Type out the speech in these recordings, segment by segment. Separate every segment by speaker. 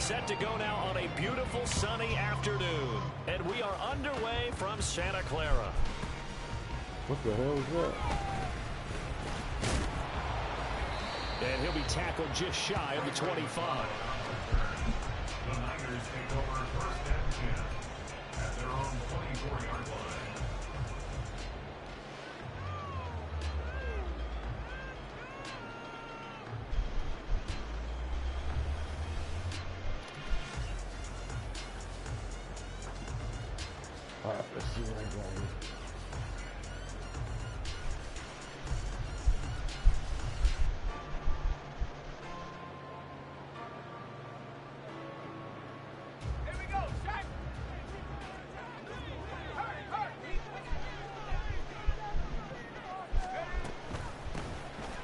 Speaker 1: Set to go now on a beautiful sunny afternoon. And we are underway from Santa Clara.
Speaker 2: What the hell is that?
Speaker 1: And he'll be tackled just shy of the 25.
Speaker 3: The Niners take over first and 10 at their own 24-yard line.
Speaker 2: All right, let's see what I got here.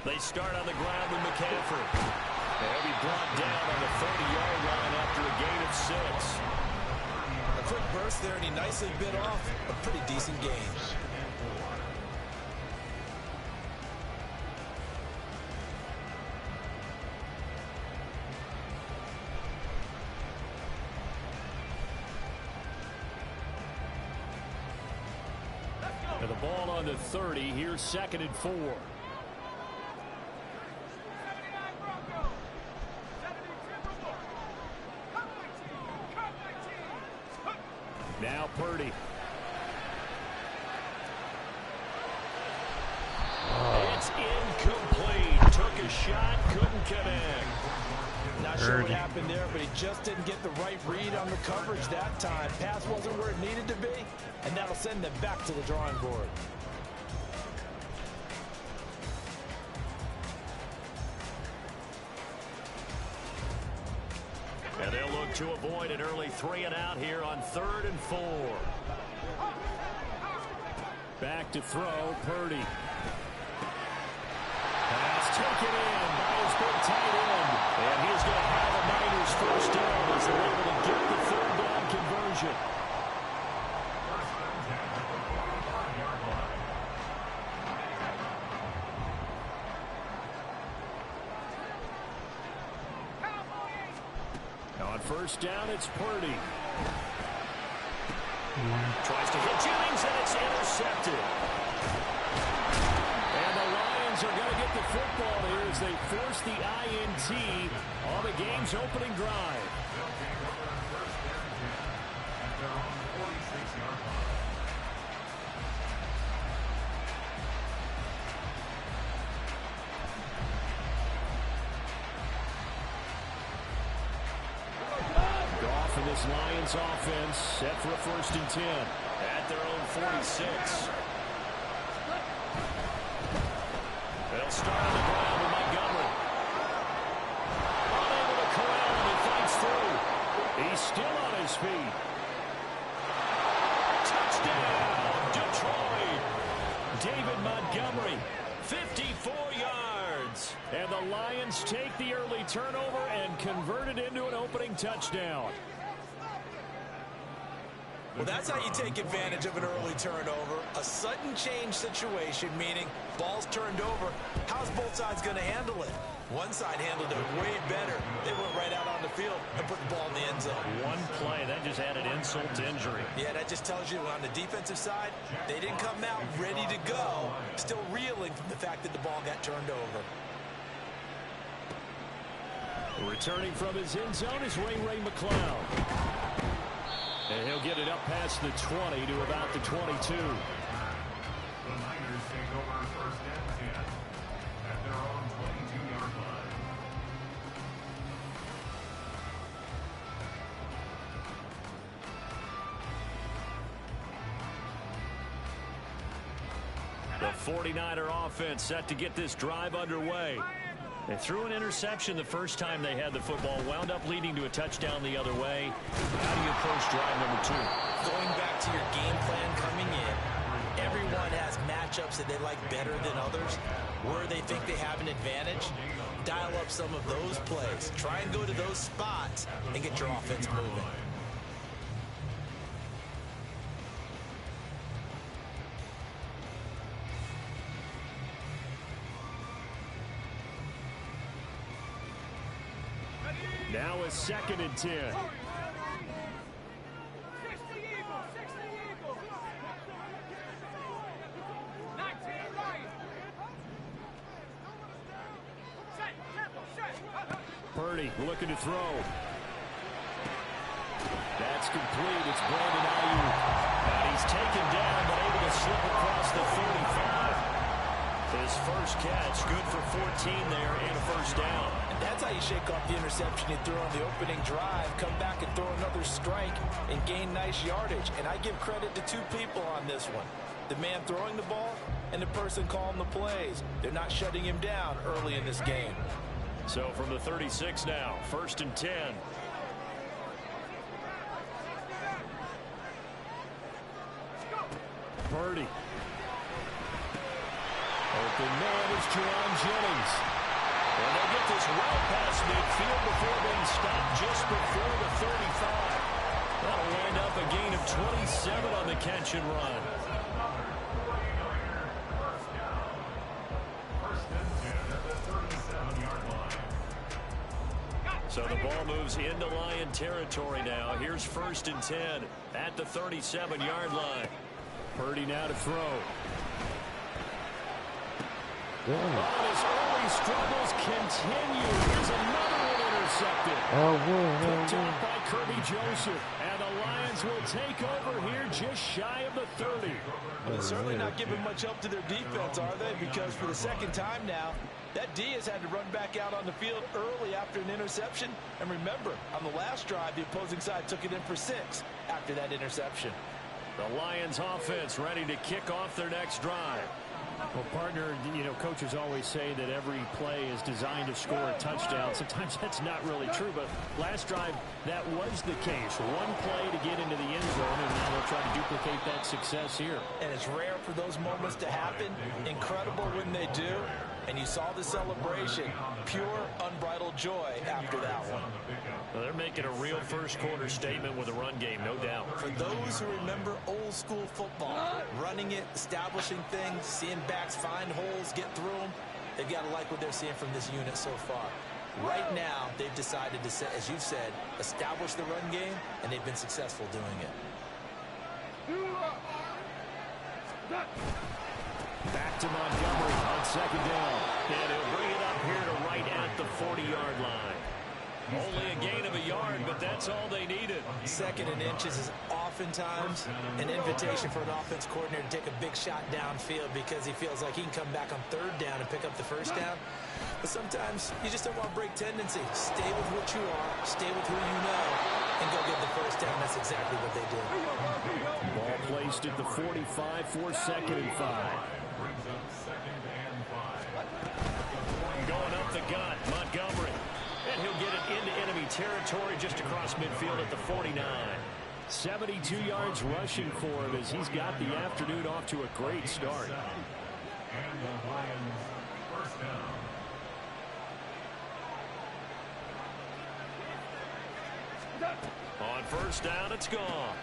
Speaker 1: They start on the ground with McCaffrey. They'll be brought down on the 30-yard line after a gain of 6.
Speaker 4: A quick burst there, and he nicely bit off a pretty decent gain.
Speaker 1: And the ball on the 30. Here's 2nd and 4. Now Purdy. It's incomplete. Took a shot, couldn't connect.
Speaker 4: Not sure what happened there, but he just didn't get the right read on the coverage that time. Pass wasn't where it needed to be, and that'll send them back to the drawing board.
Speaker 1: And they'll look to avoid an early 3-and-out here on 3rd and 4. Back to throw, Purdy. Pass taken in by his big tight end. And he's going to have a Niners first down as they're able to get the 3rd down conversion. On first down, it's Purdy. Tries to hit Jennings, and it's intercepted. And the Lions are going to get the football here as they force the INT on the game's opening drive. Goff and this Lions offense set for a 1st and 10 at their own 46. They'll start on the ground with Montgomery. Unable to corral him, he fights through. He's still on his feet. Touchdown, Detroit. David Montgomery, 54 yards. And the Lions take the early turnover and convert it into an opening touchdown.
Speaker 4: Well, that's how you take advantage of an early turnover. A sudden change situation, meaning ball's turned over. How's both sides going to handle it? One side handled it way better. They went right out on the field and put the ball in the end zone.
Speaker 1: One play, that just added insult to injury.
Speaker 4: Yeah, that just tells you on the defensive side, they didn't come out ready to go, still reeling from the fact that the ball got turned over.
Speaker 1: Returning from his end zone is Ray McCloud. And he'll get it up past the 20 to about the 22.
Speaker 3: The Niners take over first and 10 at their own 22-yard line.
Speaker 1: The 49er offense set to get this drive underway. They threw an interception the first time they had the football, wound up leading to a touchdown the other way. How do you approach drive number 2?
Speaker 4: Going back to your game plan coming in, everyone has matchups that they like better than others. Where they think they have an advantage, dial up some of those plays. Try and go to those spots and get your offense moving.
Speaker 1: Now a 2nd and 10. Purdy looking to throw. That's complete. It's Brandon Ayuk. And he's taken down, but able to slip across the 35. His first catch, good for 14 there and a first down.
Speaker 4: And that's how you shake off the interception you threw on the opening drive, come back and throw another strike and gain nice yardage. And I give credit to two people on this one. The man throwing the ball and the person calling the plays. They're not shutting him down early in this game.
Speaker 1: So from the 36 now, 1st and 10. Purdy. Open man is Jerron Jennings. And they get this well past midfield before being stopped just before the 35. That'll wind up a gain of 27 on the catch and run. So the ball moves into Lion territory now. Here's 1st and 10 at the 37-yard line. Purdy now to throw. His early struggles continue. Here's another one intercepted. Picked off by Kirby Joseph. And the Lions will take over here just shy of the 30.
Speaker 4: Well, they're certainly not giving much help to their defense, are they? Because for the 2nd time now, that D has had to run back out on the field early after an interception. And remember, on the last drive, the opposing side took it in for 6 after that interception.
Speaker 1: The Lions offense ready to kick off their next drive.
Speaker 5: Well, partner, you know, coaches always say that every play is designed to score a touchdown. Sometimes that's not really true, but last drive, that was the case. One play to get into the end zone, and now they'll try to duplicate that success here.
Speaker 4: And it's rare for those moments to happen. Incredible when they do. And you saw the celebration. Pure, unbridled joy after that one.
Speaker 1: Well, they're making a real first-quarter statement with a run game, no doubt.
Speaker 4: For those who remember old-school football, running it, establishing things, seeing backs find holes, get through them, they've got to like what they're seeing from this unit so far. Right now, they've decided to, as you've said, establish the run game, and they've been successful doing it.
Speaker 1: Back to Montgomery on 2nd down. And he'll bring it up here to right at the 40-yard line. Only a gain of a yard, but that's all they needed.
Speaker 4: 2nd and inches is oftentimes an invitation for an offense coordinator to take a big shot downfield because he feels like he can come back on 3rd down and pick up the 1st down. But sometimes you just don't want to break tendency. Stay with what you are, stay with who you know, and go get the 1st down. That's exactly what they did.
Speaker 1: Ball placed at the 45 for 2nd and 5. Going up the gut, Montgomery. And he'll get it into enemy territory just across midfield at the 49. 72 yards rushing for him as he's got the afternoon off to a great start.
Speaker 3: And the Lions 1st down.
Speaker 1: On 1st down, it's gone.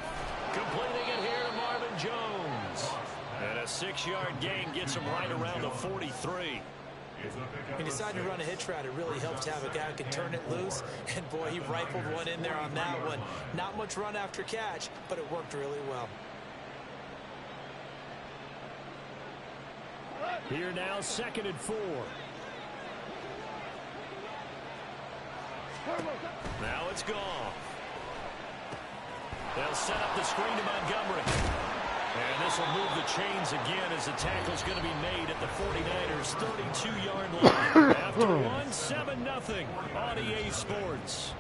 Speaker 1: Completing it here to Marvin Jones. And a 6-yard gain gets him right around the 43.
Speaker 4: He decided to run a hitch route. It really helped to have a guy who could turn it loose. And, boy, he rifled one in there on that one. Not much run after catch, but it worked really well.
Speaker 1: Here now, 2nd and 4. Now it's gone. They'll set up the screen to Montgomery. And this will move the chains again as the tackle's going to be made at the 49ers' 32-yard line. After one, 7-0 on EA Sports.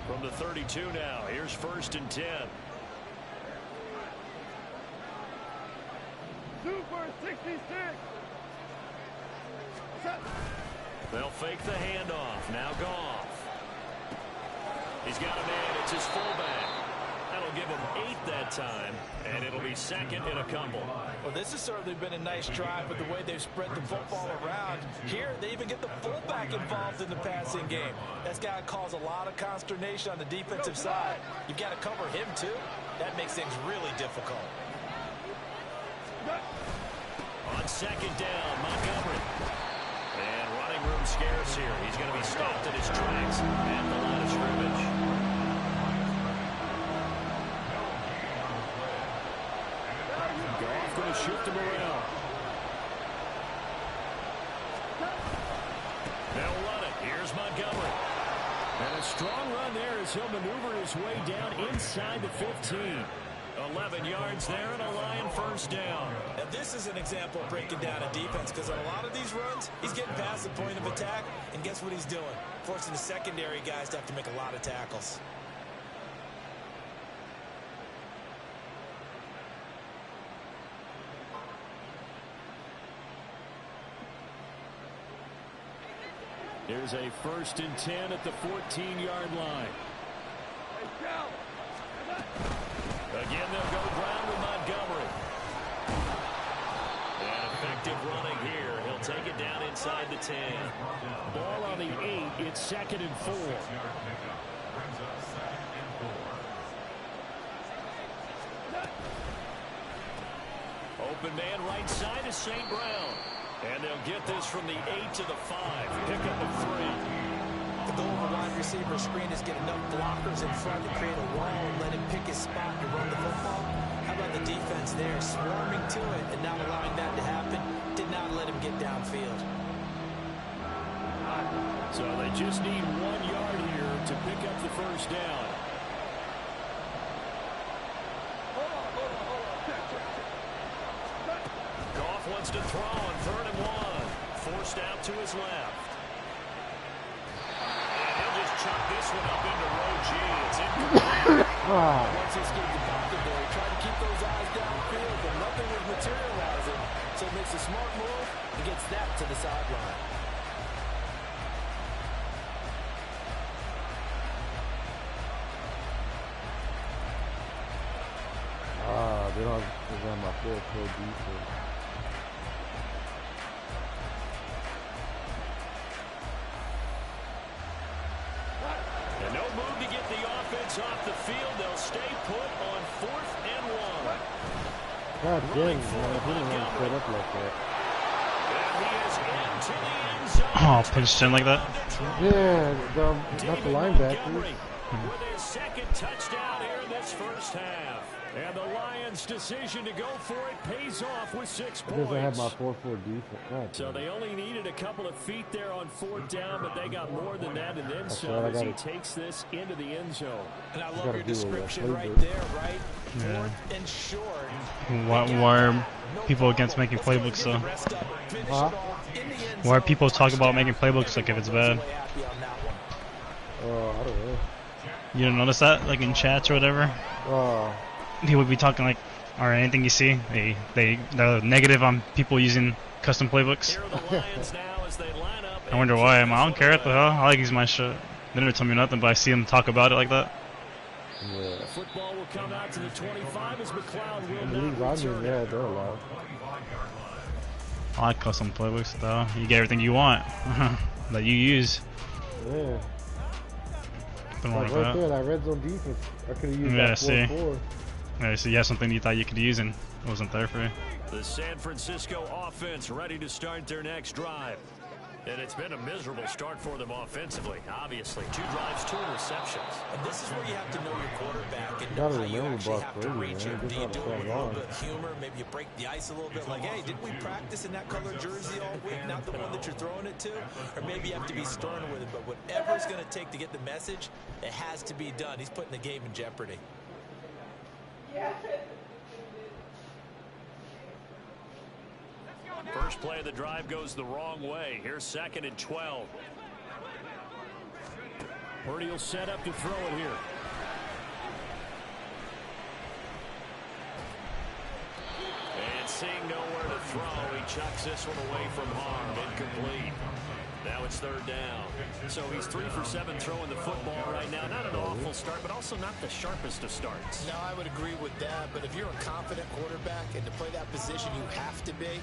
Speaker 1: From the 32 now, here's 1st and 10.
Speaker 6: Super 66.
Speaker 1: They'll fake the handoff. Now Goff. He's got a man. It's his fullback. That'll they'll give him 8 that time, and it'll be second in a couple.
Speaker 4: Well, this has certainly been a nice drive with the way they've spread the football around. Here, they even get the fullback involved in the passing game. That's got to cause a lot of consternation on the defensive side. You've got to cover him, too. That makes things really difficult.
Speaker 1: On second down, Montgomery. And running room scarce here. He's going to be stopped in his tracks at the line of scrimmage. Goff going to shift him around. They'll run it. Here's Montgomery. And a strong run there as he'll maneuver his way down inside the 15. 11 yards there and a Lion first down.
Speaker 4: And this is an example of breaking down a defense, because on a lot of these runs, he's getting past the point of attack, and guess what he's doing? Forcing the secondary guys to have to make a lot of tackles.
Speaker 1: Here's a 1st and 10 at the 14-yard line. Again, they'll go ground with Montgomery. And effective running here. He'll take it down inside the 10.
Speaker 5: Ball on the 8. It's 2nd and 4.
Speaker 1: Open man right side is St. Brown. And they'll get this from the 8 to the 5. Pick up a 3.
Speaker 4: The goal of a wide receiver screen is get enough blockers in front to create a wall and let him pick his spot to run the football. How about the defense there, swarming to it and not allowing that to happen? Did not let him get downfield.
Speaker 5: So they just need 1 yard here to pick up the first down.
Speaker 1: Goff wants to throw on 3rd and 1. Forced out to his left. Chuck this one up into row G. It's incomplete.
Speaker 4: Once he escaped the pocket there, he tried to keep those eyes downfield, but nothing was materializing. So he makes a smart move and gets that to the sideline.
Speaker 2: They don't have my full pro defense.
Speaker 1: And no move to get the offense off the field. They'll stay put on 4th and 1.
Speaker 2: God damn, man. He didn't want to set up like that.
Speaker 1: And he is into the end zone.
Speaker 6: Oh, pinched in like that?
Speaker 2: Yeah, not the linebackers.
Speaker 1: With his 2nd touchdown here in this first half. And the Lions' decision to go for it pays off with 6 points.
Speaker 2: Because I have my 4-4 defense. God,
Speaker 5: So they only needed a couple of feet there on 4th down, but they got more than that and then some
Speaker 2: right,
Speaker 5: as he takes this into the end zone.
Speaker 4: And I love your description right there, right? 4th and short.
Speaker 6: Why are people against making playbooks, though? Why are people talking about making playbooks like if it's bad?
Speaker 2: I don't know.
Speaker 6: You don't notice that, like in chats or whatever? People be talking like, or anything you see, they're negative on people using custom playbooks. I wonder why. I don't care what the hell. I like using my shit. They never tell me nothing, but I see them talk about it like that.
Speaker 2: Yeah.
Speaker 5: The football will come out to the 25 as McLeod will
Speaker 2: League
Speaker 5: not
Speaker 2: Rodney,
Speaker 5: return.
Speaker 2: yeah, they're allowed.
Speaker 6: I like custom playbooks though. You get everything you want that you use.
Speaker 2: Yeah.
Speaker 6: Something
Speaker 2: Like
Speaker 6: like
Speaker 2: right
Speaker 6: that.
Speaker 2: there, that red zone defense. I could have used
Speaker 6: Yeah,
Speaker 2: that
Speaker 6: see.
Speaker 2: 4-4.
Speaker 6: Yeah, so you have something you thought you could use and it wasn't there for you.
Speaker 1: The San Francisco offense ready to start their next drive. And it's been a miserable start for them offensively, obviously. 2 drives, 2 interceptions.
Speaker 4: And this is where you have to know your quarterback and
Speaker 2: Gotta
Speaker 4: know how you
Speaker 2: remember
Speaker 4: actually
Speaker 2: Brock
Speaker 4: have to
Speaker 2: Purdy,
Speaker 4: reach
Speaker 2: man.
Speaker 4: him.
Speaker 2: He
Speaker 4: Do you
Speaker 2: just
Speaker 4: do
Speaker 2: not
Speaker 4: it with a
Speaker 2: playing
Speaker 4: little
Speaker 2: on.
Speaker 4: bit of humor? Maybe you break the ice a little bit like, hey, didn't we practice in that color jersey all week? Not the one that you're throwing it to? Or maybe you have to be stern with it. But whatever it's going to take to get the message, it has to be done. He's putting the game in jeopardy.
Speaker 1: First play of the drive goes the wrong way. Here's 2nd and 12.
Speaker 5: Purdy will set up to throw it here.
Speaker 1: And seeing nowhere to throw, he chucks this one away from harm. Incomplete. Now it's third down.
Speaker 5: So he's 3 for 7 throwing the football right now. Not an awful start, but also not the sharpest of starts.
Speaker 4: No, I would agree with that. But if you're a confident quarterback and to play that position, you have to be.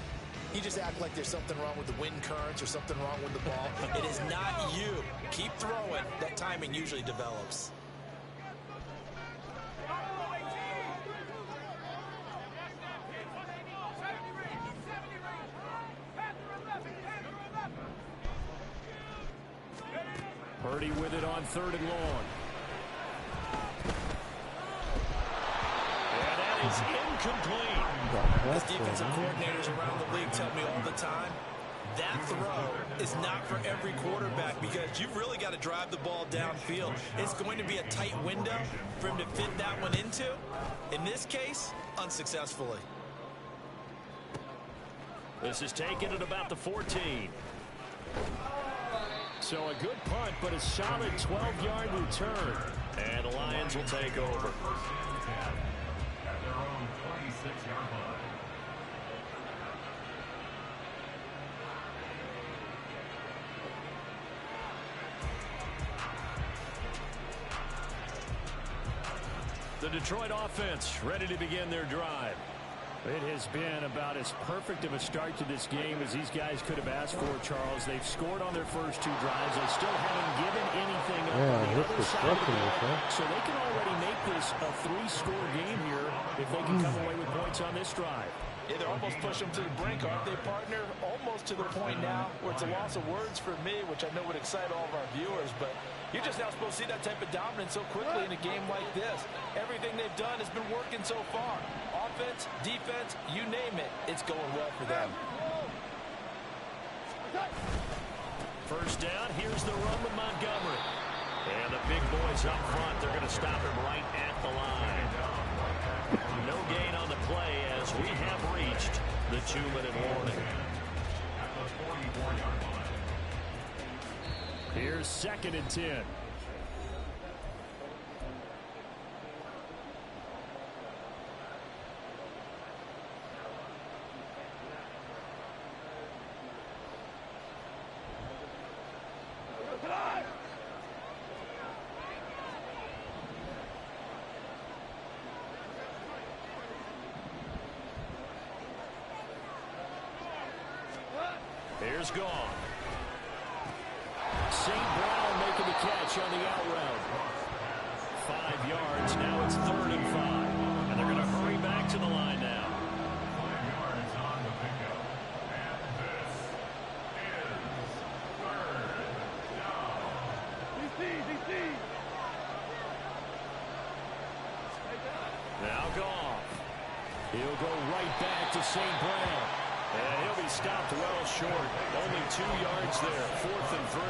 Speaker 4: You just act like there's something wrong with the wind currents or something wrong with the ball. It is not you. Keep throwing. That timing usually develops.
Speaker 5: Purdy with it on 3rd and long.
Speaker 1: And that is incomplete.
Speaker 4: As defensive coordinators around the league tell me all the time, that throw is not for every quarterback because you've really got to drive the ball downfield. It's going to be a tight window for him to fit that one into. In this case, unsuccessfully.
Speaker 1: This is taken at about the 14.
Speaker 5: So a good punt, but a solid 12-yard return.
Speaker 1: And the Lions will take over.
Speaker 3: At their own 26-yard line.
Speaker 1: The Detroit offense ready to begin their drive.
Speaker 5: It has been about as perfect of a start to this game as these guys could have asked for, Charles. They've scored on their first 2 drives. They still haven't given anything up on the other side of the ball. So they can already make this a 3-score game here if they can come away with points on this drive.
Speaker 4: Yeah, they're almost pushing them to the brink, aren't they, partner? Almost to the point now where it's a loss of words for me, which I know would excite all of our viewers, but you're just now supposed to see that type of dominance so quickly in a game like this. Everything they've done has been working so far. Offense, defense, you name it, it's going well for them.
Speaker 1: First down, here's the run with Montgomery. And the big boys up front, they're going to stop him right at the line. No gain on the play as we have reached the 2-minute warning.
Speaker 5: Here's 2nd and 10.
Speaker 1: Here's gone.
Speaker 5: St. Brown making the catch on the out route. 5 yards. Now it's 3rd and 5.
Speaker 1: And they're going to hurry back to the line now.
Speaker 3: 5 yards on the pickup. And this is 3rd down.
Speaker 1: Now Goff.
Speaker 5: He'll go right back to St. Brown.
Speaker 1: And he'll be stopped well short. Only 2 yards there. 4th and 3.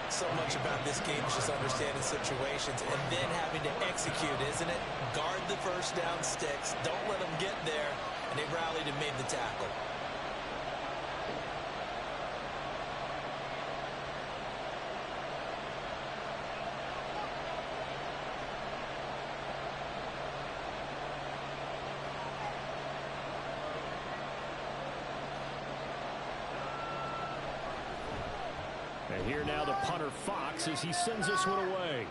Speaker 4: So much about this game is just understanding situations and then having to execute, isn't it? Guard the first down sticks. Don't let them get there. And they rallied and made the tackle.
Speaker 5: And here now the punter Fox as he sends this one away.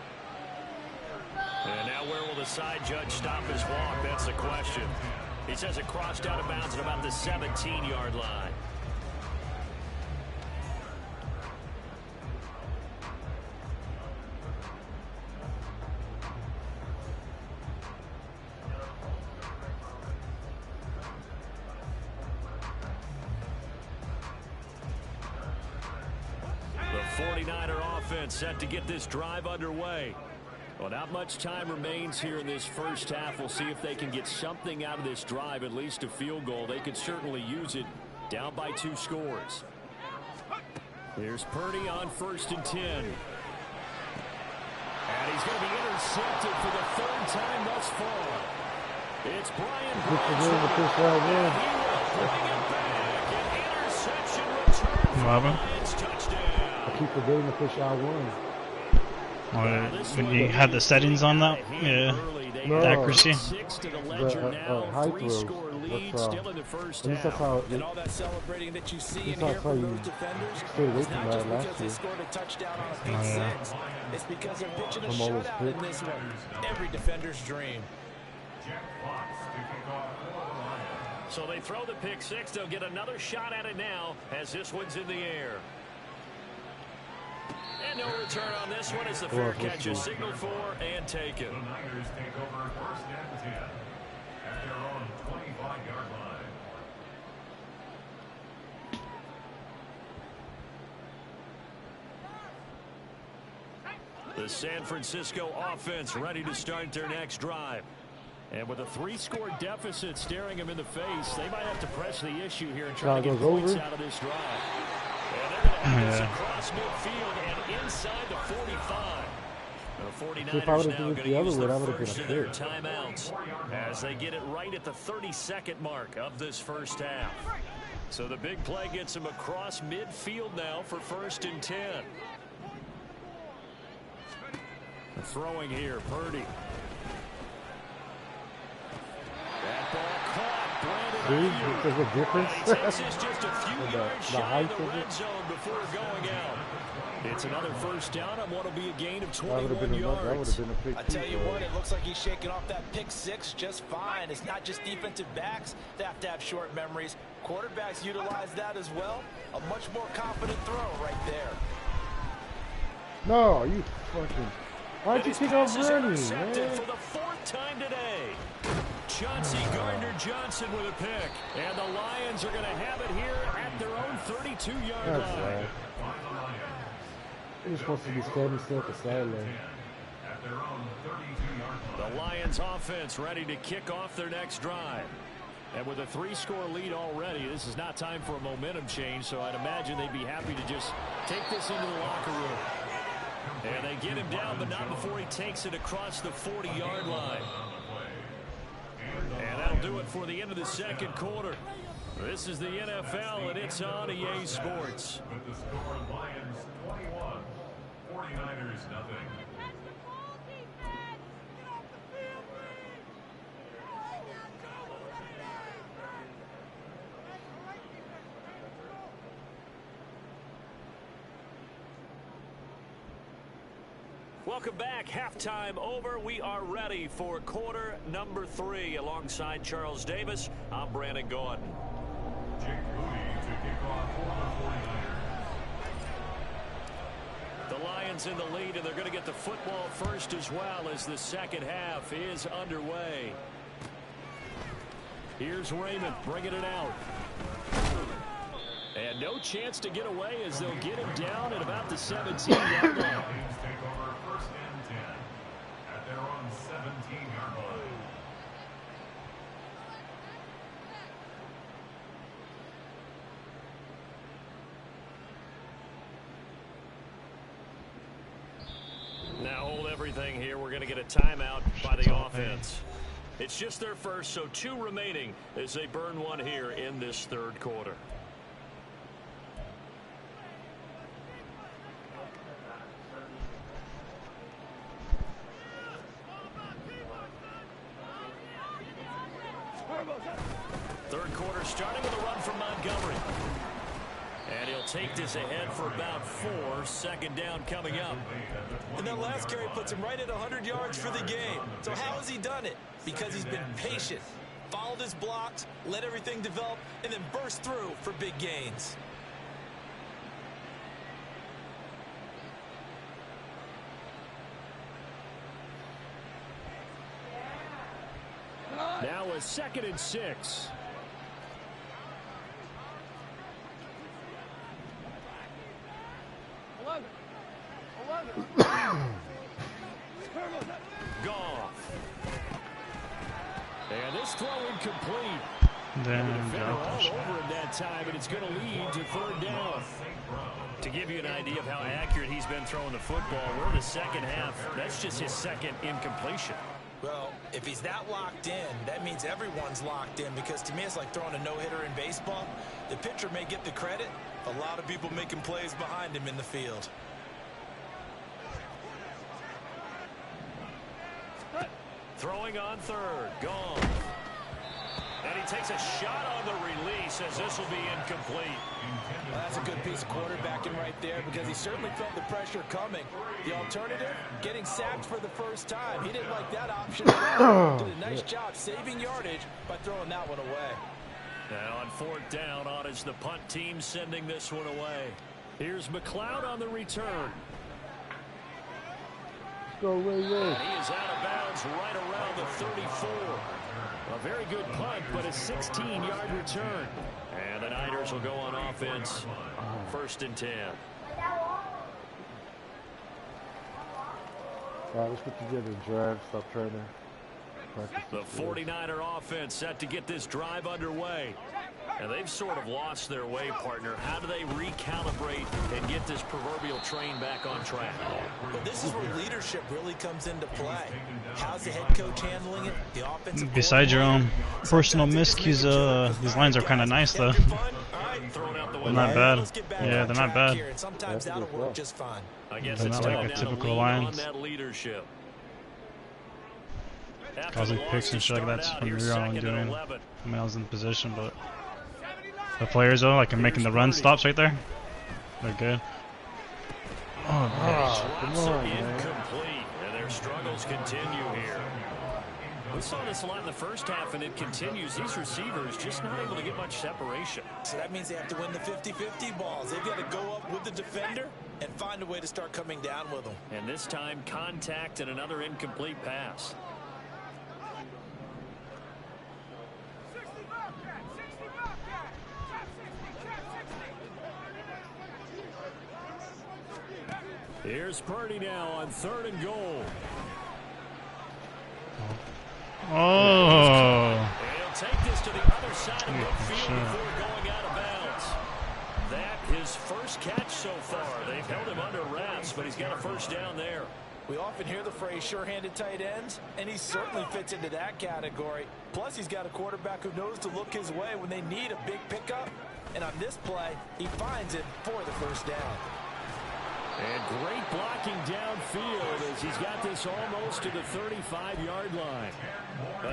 Speaker 1: And now where will the side judge stop his walk? That's the question. He says it crossed out of bounds at about the 17-yard line. The 49er offense set to get this drive underway.
Speaker 5: Well, not much time remains here in this first half. We'll see if they can get something out of this drive, at least a field goal. They could certainly use it down by 2 scores. Here's Purdy on 1st and 10. And he's going to be intercepted for the 3rd time thus far. It's Brian Bradshaw. He will bring it back. An interception return for the Lions touchdown.
Speaker 2: I keep forgetting to push R1.
Speaker 6: When you have the settings on that, yeah,
Speaker 2: No,
Speaker 6: the accuracy.
Speaker 5: The height throws. lead still in the first half.
Speaker 4: And all that celebrating that you see and hear from those defenders is not just because they scored a touchdown on a pick six. It's because they're pitching a shutout in this one. Every defender's dream.
Speaker 1: So they throw the pick six. They'll get another shot at it now as this one's in the air. And no return on this one as the fair catch is signaled for and taken.
Speaker 3: The Niners take over first and 10 at their own 25-yard line.
Speaker 1: The San Francisco offense ready to start their next drive. And with a 3-score deficit staring them in the face, they might have to press the issue here and try to get points out of this drive. And they're going to have this across midfield and inside the 45. The 49ers now going to use the first of their timeouts as they get it right at the 32nd mark of this first half. So the big play gets them across midfield now for 1st and 10. Throwing here, Purdy. That ball caught. Brandon
Speaker 2: there's a difference.
Speaker 1: takes this just a few yards shy of the red zone before going out. It's another first down on what will be a gain of 21 yards.
Speaker 4: I tell you what, it looks like he's shaking off that pick six just fine. It's not just defensive backs that have to have short memories. Quarterbacks utilize that as well. A much more confident throw right there.
Speaker 2: No, you fucking... Why'd you kick off running, man?
Speaker 1: For the 4th time today. Chauncey Gardner-Johnson with a pick. And the Lions are going to have it here at their own 32-yard line.
Speaker 2: Right. You're supposed to be standing still at the sideline.
Speaker 1: The Lions offense ready to kick off their next drive. And with a 3-score lead already, this is not time for a momentum change, so I'd imagine they'd be happy to just take this into the locker room. And they get him down, but not before he takes it across the 40-yard line. And that'll do it for the end of the second quarter. This is the NFL, and it's on EA Sports.
Speaker 3: With the score, Lions 21, 49ers nothing.
Speaker 1: Welcome back. Halftime over. We are ready for quarter number 3. Alongside Charles Davis, I'm Brandon Gordon.
Speaker 3: Jake Moody to kick off for the 49ers.
Speaker 1: The Lions in the lead, and they're going to get the football first as well as the second half is underway. Here's Raymond bringing it out. And no chance to get away as they'll get him down at about the 17-yard line.
Speaker 3: At their own 17-yard line.
Speaker 1: Now hold everything here. We're going to get a timeout by the offense. It's just their first, so 2 remaining as they burn one here in this third quarter. Third quarter starting with a run from Montgomery. And he'll take this ahead for about 4. Second down coming up.
Speaker 4: And that last carry puts him right at 100 yards for the game. So how has he done it? Because he's been patient, followed his blocks, let everything develop, and then burst through for big gains.
Speaker 5: Now a 2nd and 6.
Speaker 1: Goff. And this throw incomplete.
Speaker 6: Then
Speaker 1: All over him that time, and it's going to lead to 3rd down. To give you an idea of how accurate he's been throwing the football, we're in the second half. That's just his 2nd incompletion.
Speaker 4: Well, if he's that locked in, that means everyone's locked in, because to me it's like throwing a no-hitter in baseball. The pitcher may get the credit, a lot of people making plays behind him in the field.
Speaker 1: Throwing on 3rd, gone. And he takes a shot on the release as this will be incomplete.
Speaker 4: Well, that's a good piece of quarterbacking right there because he certainly felt the pressure coming. The alternative, getting sacked for the first time. He didn't like that option. Did a nice job saving yardage by throwing that one away.
Speaker 1: Now on 4th down, on is the punt team sending this one away. Here's McLeod on the return.
Speaker 2: Go, Ray Ray.
Speaker 1: And he is out of bounds right around the 34. A very good punt, but a 16-yard return. And the Niners will go on offense. 1st and 10.
Speaker 2: All right, let's put together a drive. Stop trying to practice.
Speaker 1: The 49er offense set to get this drive underway. And they've sort of lost their way, partner. How do they recalibrate and get this proverbial train back on track?
Speaker 4: Well, this is where leadership really comes into play. How's the head coach handling it? The offensive
Speaker 6: Besides your own personal miscues, these lines are kind of nice, though. They're not bad. Yeah, they're not bad.
Speaker 4: Sometimes that'll work just fine.
Speaker 1: I guess
Speaker 6: They're
Speaker 1: it's
Speaker 6: not
Speaker 1: time
Speaker 6: like a
Speaker 1: now to
Speaker 6: typical
Speaker 1: lean
Speaker 6: Lions.
Speaker 1: on that leadership. After
Speaker 6: Causing
Speaker 1: the
Speaker 6: picks
Speaker 1: loss
Speaker 6: and
Speaker 1: to
Speaker 6: shit like
Speaker 1: start
Speaker 6: that's
Speaker 1: out,
Speaker 6: from
Speaker 1: here's
Speaker 6: Rion
Speaker 1: 2nd and
Speaker 6: doing.
Speaker 1: 11.
Speaker 6: I mean, I was in position, but the players though, like making the run stops right there, they're good. Oh,
Speaker 2: come
Speaker 1: Drops
Speaker 2: on,
Speaker 1: are
Speaker 2: man.
Speaker 1: incomplete, and their struggles continue here. We saw this a lot in the first half, and it continues. These receivers just not able to get much separation.
Speaker 4: So that means they have to win the 50-50 balls. They've got to go up with the defender and find a way to start coming down with them.
Speaker 1: And this time, contact and another incomplete pass. Here's Purdy now on 3rd and goal.
Speaker 6: Oh.
Speaker 1: And he'll take this to the other side of midfield before going out of bounds. That his first catch so far. They've held him under wraps, but he's got a 1st down there.
Speaker 4: We often hear the phrase sure-handed tight ends, and he certainly fits into that category. Plus, he's got a quarterback who knows to look his way when they need a big pickup. And on this play, he finds it for the 1st down.
Speaker 1: And great blocking downfield as he's got this almost to the 35-yard line.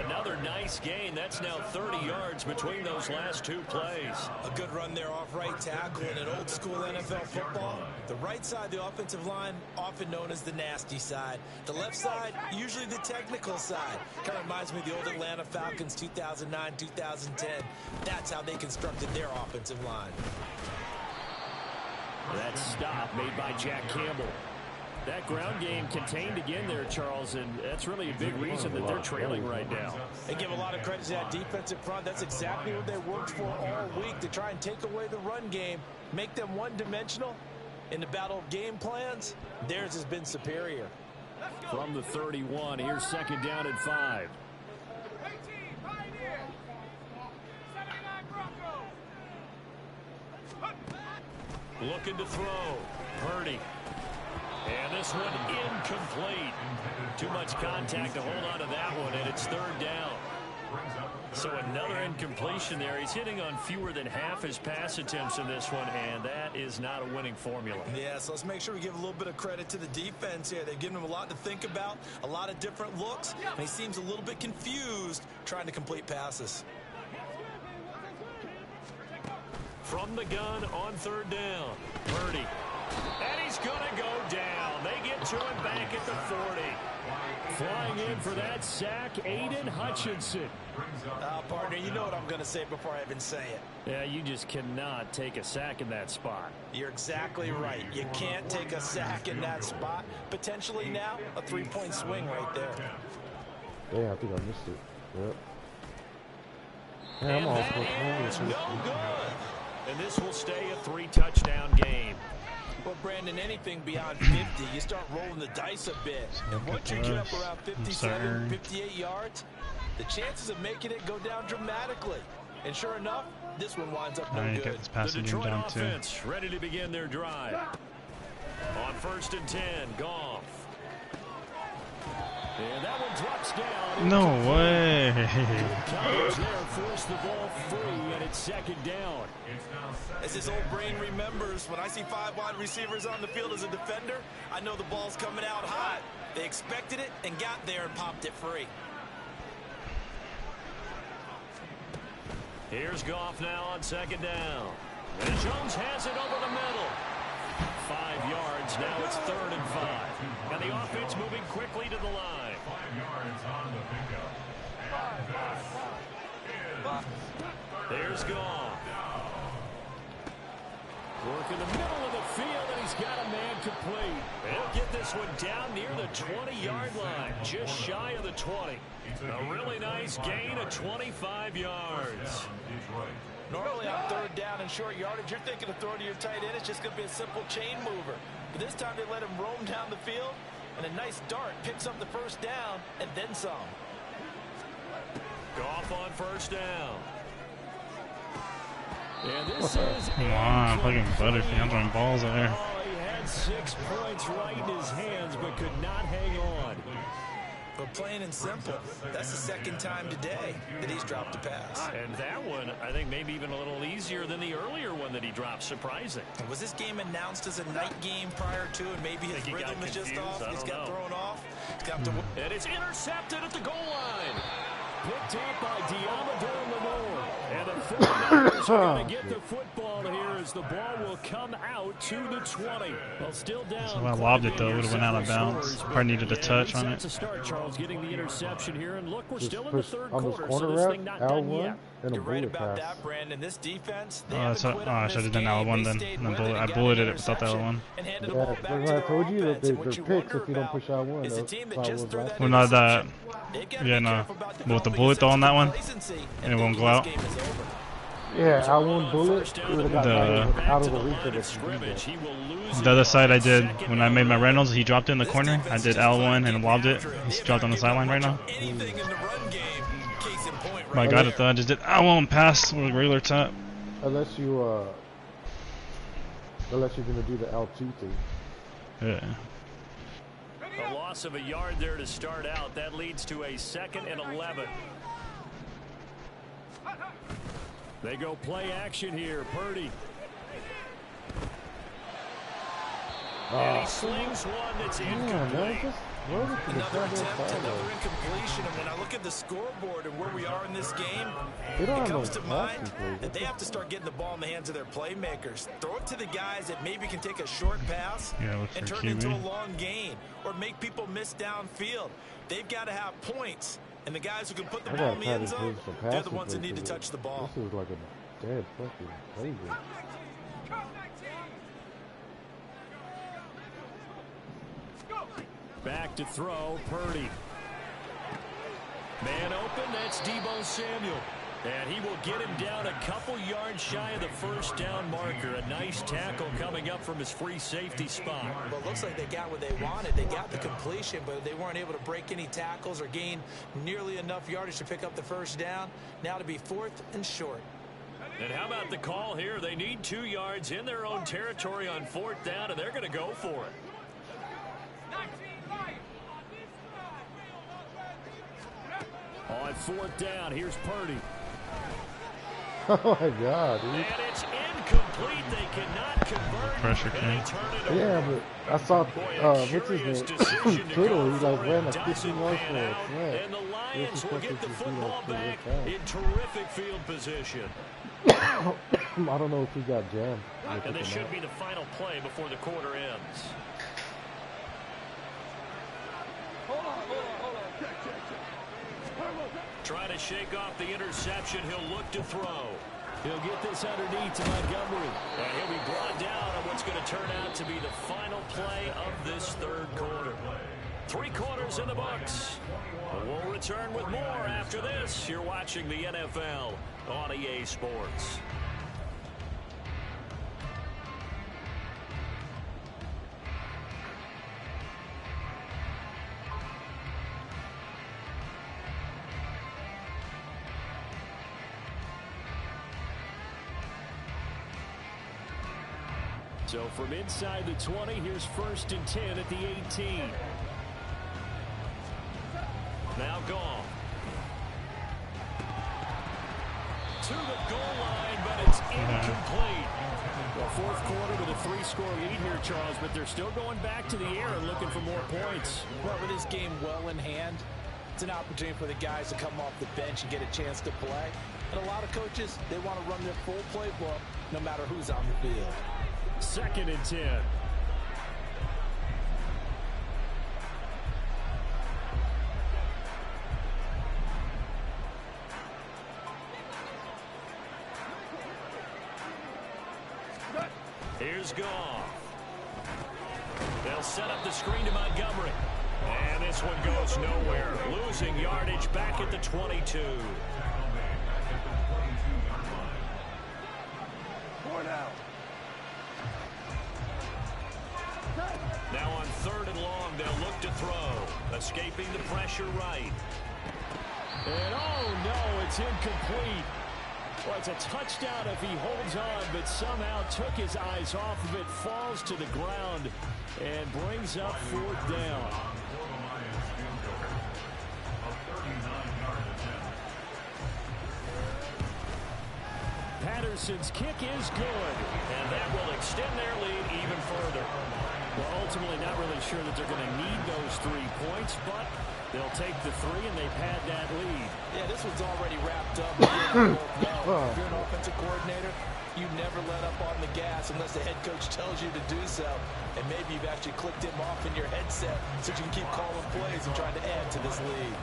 Speaker 1: Another nice gain. That's now 30 yards between those last 2 plays.
Speaker 4: A good run there off right tackle in an old-school NFL football. The right side of the offensive line, often known as the nasty side. The left side, usually the technical side. Kind of reminds me of the old Atlanta Falcons 2009, 2010. That's how they constructed their offensive line.
Speaker 1: That stop made by Jack Campbell. That ground game contained again there, Charles, and that's really a big reason that they're trailing right now.
Speaker 4: They give a lot of credit to that defensive front. That's exactly what they worked for all week, to try and take away the run game, make them one-dimensional. In the battle of game plans, theirs has been superior.
Speaker 1: From the 31, here's 2nd down and 5. Looking to throw. Purdy. And this one incomplete. Too much contact to hold on to that one, and it's 3rd down. So another incompletion there. He's hitting on fewer than half his pass attempts in this one, and that is not a winning formula.
Speaker 4: Yeah, so let's make sure we give a little bit of credit to the defense here. They've given him a lot to think about, a lot of different looks, and he seems a little bit confused trying to complete passes.
Speaker 1: From the gun on 3rd down. Purdy. And he's going to go down. They get to him back at the 40. Flying in for that sack, Aiden Hutchinson.
Speaker 4: Partner, you know what I'm going to say before I even say it.
Speaker 1: Yeah, you just cannot take a sack in that spot.
Speaker 4: You're exactly right. You can't take a sack in that spot. Potentially now, a 3-point swing right there.
Speaker 2: Yeah, I think I missed it. Yep. Yeah,
Speaker 1: And
Speaker 2: I'm all
Speaker 1: that is
Speaker 2: for
Speaker 1: no good. And this will stay a 3-touchdown game.
Speaker 4: Well, Brandon, anything beyond 50, you start rolling the dice a bit. And once you get up around 57, 58 yards, the chances of making it go down dramatically. And sure enough, this one winds up no good.
Speaker 1: The Detroit offense ready to begin their drive. On 1st and 10, Goff. And that one drops down.
Speaker 6: No way.
Speaker 1: Coverage there forced the ball free, and it's 2nd down.
Speaker 4: As this old brain remembers, when I see 5 wide receivers on the field as a defender, I know the ball's coming out hot. They expected it and got there and popped it free.
Speaker 1: Here's Goff now on second down. And Jones has it over the middle. 5 yards. Now it's 3rd and 5. And the offense moving quickly to the line.
Speaker 3: 5 yards on the pickup.
Speaker 1: There's Goff. Work in the middle of the field, and he's got a man complete. He'll get this one down near the 20-yard line, just shy of the 20. A really nice gain of 25 yards.
Speaker 4: Normally on 3rd down and short yardage, you're thinking of throwing to your tight end. It's just going to be a simple chain mover. But this time they let him roam down the field, and a nice dart picks up the 1st down and then some.
Speaker 1: Goff on 1st down. And this is
Speaker 6: come on, fucking Butterfield throwing balls out there.
Speaker 1: Oh, he had 6 points right in his hands, but could not hang on.
Speaker 4: But plain and simple, that's the 2nd time today that he's dropped a pass.
Speaker 1: And that one, I think, maybe even a little easier than the earlier one that he dropped. Surprising.
Speaker 4: Was this game announced as a night game prior to, and maybe his rhythm is just off? He's got thrown off. He's got to.
Speaker 1: And it's intercepted at the goal line. Picked up by Diamador Lenore. And the 49ers are going to get the football here as the ball will come out to the 20. Well, still down.
Speaker 6: So I lobbed it, though. It would have went out of bounds. Probably needed a touch on it.
Speaker 1: To start, Charles, getting the interception here. And look, we're still in the 3rd
Speaker 2: on
Speaker 1: quarter,
Speaker 2: this corner
Speaker 1: so this thing not done yet.
Speaker 2: And
Speaker 4: you're right about that, Brandon. This defense,
Speaker 6: I should have done L1 then. I bulleted it without the L1.
Speaker 2: Yeah, I told you that they're picks if you don't push L1.
Speaker 6: Well, not that. Yeah, no. But with the bullet though on that one, and it won't go out.
Speaker 2: Yeah, L1 bullet. Out of the reach of the
Speaker 6: other side I did when I made my Reynolds, he dropped it in the corner. I did L1 and lobbed it. He's dropped on the sideline right now. But I got it though. I just did L1 pass with a regular tap.
Speaker 2: Unless you're gonna do the L2 thing.
Speaker 6: Yeah.
Speaker 1: A loss of a yard there to start out. That leads to a 2nd and 11. They go play action here. Purdy. And he slings one that's incomplete.
Speaker 4: Another attempt, another incompletion. And when I look at the scoreboard and where we are in this game, it comes to mind that they have to start getting the ball in the hands of their playmakers. Throw it to the guys that maybe can take a short pass and turn it into a long gain or make people miss downfield. They've got to have points. And the guys who can put the ball in the end zone, they're the ones that need to touch the ball.
Speaker 2: This is like a dead fucking playbook.
Speaker 1: Back to throw, Purdy. Man open, that's Deebo Samuel. And he will get him down a couple yards shy of the 1st down marker. A nice tackle coming up from his free safety spot.
Speaker 4: Well, it looks like they got what they wanted. They got the completion, but they weren't able to break any tackles or gain nearly enough yardage to pick up the 1st down. Now to be 4th and short.
Speaker 1: And how about the call here? They need 2 yards in their own territory on 4th down, and they're going to go for it. On 4th down, here's Purdy.
Speaker 2: Oh my God, dude.
Speaker 1: And it's incomplete. They cannot convert.
Speaker 6: Pressure came.
Speaker 2: Yeah, but I saw what's his name? Kittle. He like ran a 15-yard for a slant.
Speaker 1: And the Lions will get the football back in terrific field position.
Speaker 2: I don't know if he got jammed.
Speaker 1: And this should be the final play before the quarter ends. Trying to shake off the interception. He'll look to throw. He'll get this underneath to Montgomery. And he'll be brought down on what's going to turn out to be the final play of this 3rd quarter. 3 quarters in the books. We'll return with more after this. You're watching the NFL on EA Sports. So from inside the 20, here's 1st and 10 at the 18. Now Goff. To the goal line, but it's incomplete. Well, 4th quarter with a 3-score lead here, Charles, but they're still going back to the air and looking for more points.
Speaker 4: Well, with this game well in hand, it's an opportunity for the guys to come off the bench and get a chance to play. And a lot of coaches, they want to run their full playbook no matter who's on the field.
Speaker 1: 2nd and 10. Here's Goff. They'll set up the screen to Montgomery. And this one goes nowhere. Losing yardage back at the 22. Now on 3rd and long, they'll look to throw. Escaping the pressure right. And oh no, it's incomplete. Well, it's a touchdown if he holds on, but somehow took his eyes off of it, falls to the ground, and brings up 4th down. Patterson's kick is good, and that will extend their lead even further. Well, ultimately not really sure that they're going to need those 3 points, but they'll take the 3, and they've had that lead.
Speaker 4: Yeah, this one's already wrapped up. If you're an offensive coordinator, you never let up on the gas unless the head coach tells you to do so. And maybe you've actually clicked him off in your headset so you can keep calling plays and trying to add to this lead.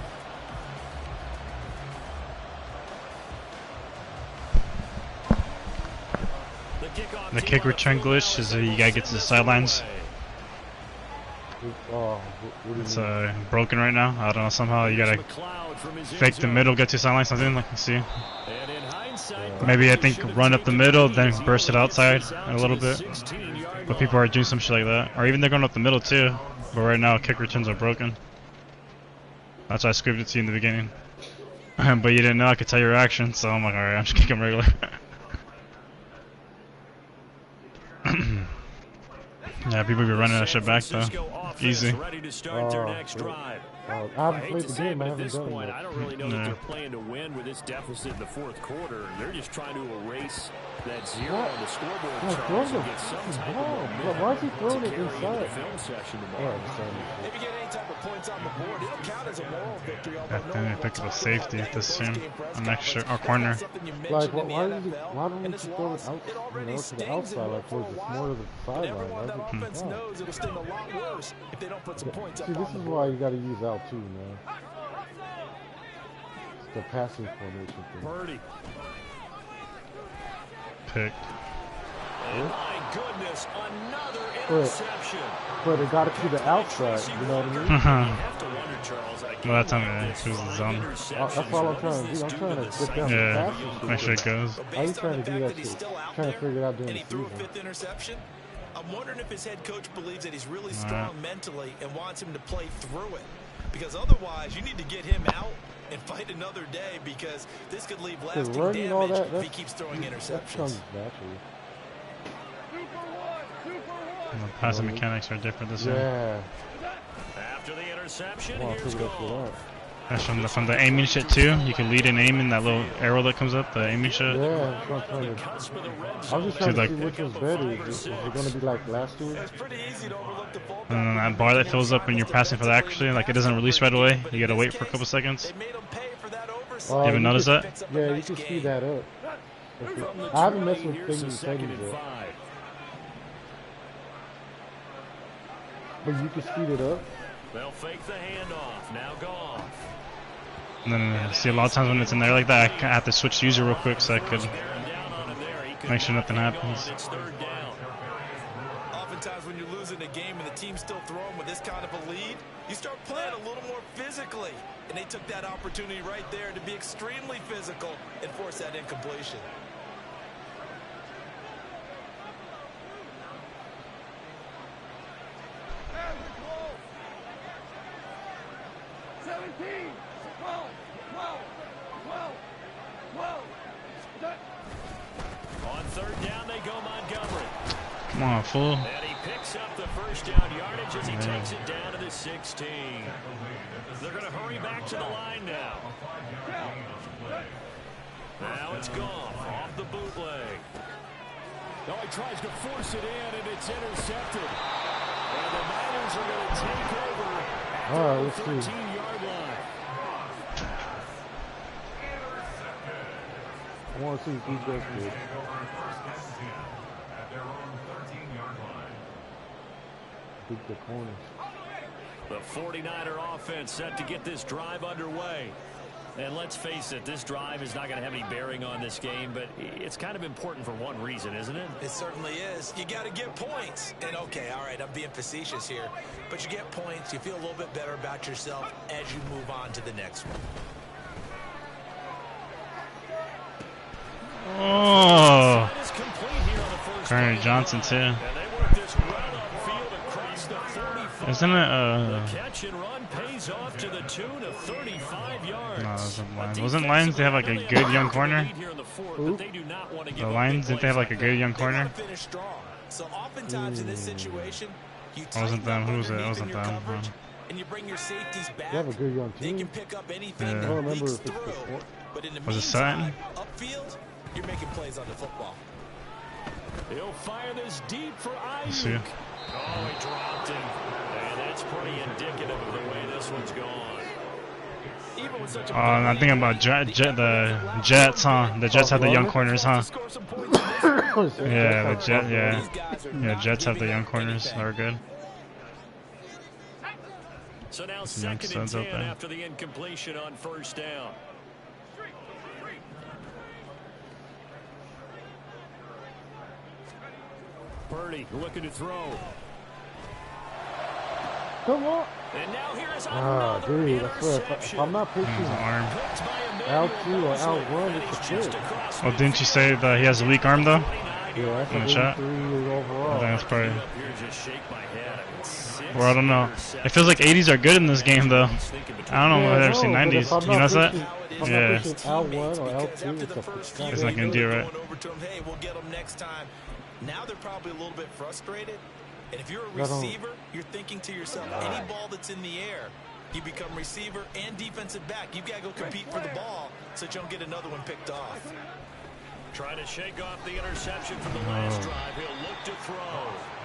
Speaker 6: The kick return glitch is you gotta get to the sidelines. It's broken right now. I don't know, somehow you gotta fake the middle, get to the sideline, something like you see. Maybe I think run up the middle, then burst it outside a little bit. But people are doing some shit like that. Or even they're going up the middle too. But right now kick returns are broken. That's why I scripted it to you in the beginning. But you didn't know I could tell your reaction, so I'm like, alright, I'm just kicking regular. Yeah, people be running that shit back though. Easy.
Speaker 2: I haven't played the game. I haven't done it.
Speaker 1: I don't really know that they're playing to win with this deficit in the 4th quarter. They're just trying to erase that 0 on the scoreboard chart and get some type of momentum.
Speaker 2: Why is he throwing it inside?
Speaker 1: The film session tomorrow.
Speaker 4: If you get any type of points on the board, it'll count as a moral victory.
Speaker 6: I think they picked up a safety this team. I'm not sure. Our corner.
Speaker 2: Like, why don't we just throw it out, to the outside, like towards the more of the sideline?
Speaker 4: That offense knows it'll sting a lot worse if they don't put some points up.
Speaker 2: See, this is why you got to use out too, man. It's the passing formation thing.
Speaker 1: Birdie.
Speaker 6: Picked.
Speaker 1: Oh my goodness, another interception.
Speaker 2: But it got it to the outside, you know what I mean?
Speaker 1: You have to wonder, Charles.
Speaker 6: Well, that time it was the zone.
Speaker 2: That's all I'm trying to do. I'm trying to get down the passes.
Speaker 6: Make sure it goes.
Speaker 2: I was trying to do that too. Trying to figure it out during the season.
Speaker 4: And he threw a 5th interception. I'm wondering if his head coach believes that he's really strong mentally and wants him to play through it. Because otherwise, you need to get him out and fight another day, because this could leave lasting damage if he keeps throwing interceptions.
Speaker 6: The passing mechanics are different this year.
Speaker 2: Yeah.
Speaker 1: After the interception, here's Goff.
Speaker 6: That's from the aiming shit too. You can lead and aim in that little arrow that comes up, the aiming shit.
Speaker 2: Yeah, I'm just trying to see which was better. Is it going to be like last year?
Speaker 6: And then that bar that fills up when you're passing for the accuracy, like it doesn't release right away. You gotta wait for a couple seconds. You haven't noticed that?
Speaker 2: Yeah, you can speed that up. I haven't messed with things and settings yet. But you can speed it up.
Speaker 1: They'll fake the handoff. Now Goff.
Speaker 6: And then see a lot of times when it's in there like that, I have to switch user real quick so I could make sure nothing happens.
Speaker 4: Oftentimes when you're losing a game and the team's still throwing with this kind of a lead, you start playing a little more physically. And they took that opportunity right there to be extremely physical and force that incompletion.
Speaker 1: On 3rd down, they go Montgomery.
Speaker 6: Come on, fool.
Speaker 1: And he picks up the 1st down yardage as he takes it down to the 16. They're going to hurry back to the line now. Now it's Goff off the bootleg. Oh, he tries to force it in, and it's intercepted. And the Niners are going to take over at the 13-yard line.
Speaker 2: I want to see if he does good. Beat the corners.
Speaker 1: The 49er offense set to get this drive underway. And let's face it, this drive is not going to have any bearing on this game, but it's kind of important for one reason, isn't it?
Speaker 4: It certainly is. You got to get points. And okay, all right, I'm being facetious here, but you get points, you feel a little bit better about yourself as you move on to the next one.
Speaker 6: Oh, Garner Johnson too. Isn't it
Speaker 1: the catch and run pays off to the tune of 35 yards.
Speaker 6: No, it wasn't Lions. Wasn't Lions? They have like a good young corner. The Lions, didn't they have like a good young corner?
Speaker 4: So oftentimes in this situation, you
Speaker 6: wasn't them. Who was it? It wasn't them.
Speaker 4: And you bring your safeties back.
Speaker 2: They have a good young team.
Speaker 4: They can pick up anything
Speaker 2: I don't
Speaker 4: that
Speaker 2: remember
Speaker 4: leaks
Speaker 2: if it's
Speaker 4: through. But in the
Speaker 6: was it Sutton?
Speaker 4: Upfield, you're making plays on the football.
Speaker 1: He'll fire this deep for Ayuk. Oh, he dropped him. And that's pretty indicative of the way this one's gone. Even with such a
Speaker 6: I'm thinking about the Jets, huh? The Jets have the young corners, huh? Yeah, the Jets have the young corners. They're good.
Speaker 1: So now second and 10 after the incompletion on first down. Purdy looking to throw.
Speaker 2: Come on.
Speaker 1: And now here's
Speaker 2: dude, I swear, if I'm not pitching L2 or L1, it's a pitch.
Speaker 6: Well, didn't you say that he has a weak arm, though?
Speaker 2: Yeah,
Speaker 6: in the chat?
Speaker 2: overall.
Speaker 6: I think that's probably... Well, I don't know. It feels like 80s are good in this game, though. I don't know if I've ever seen 90s. You know that? Yeah.
Speaker 2: L1 or L2, it's a
Speaker 6: It's not going to do it.
Speaker 4: Hey, we'll get them next time. Now they're probably a little bit frustrated. And if you're a receiver, you're thinking to yourself, any ball that's in the air, you become receiver and defensive back. You've got to go compete for the ball so that you don't get another one picked off.
Speaker 1: Trying to shake off the interception from the last drive. He'll look to throw.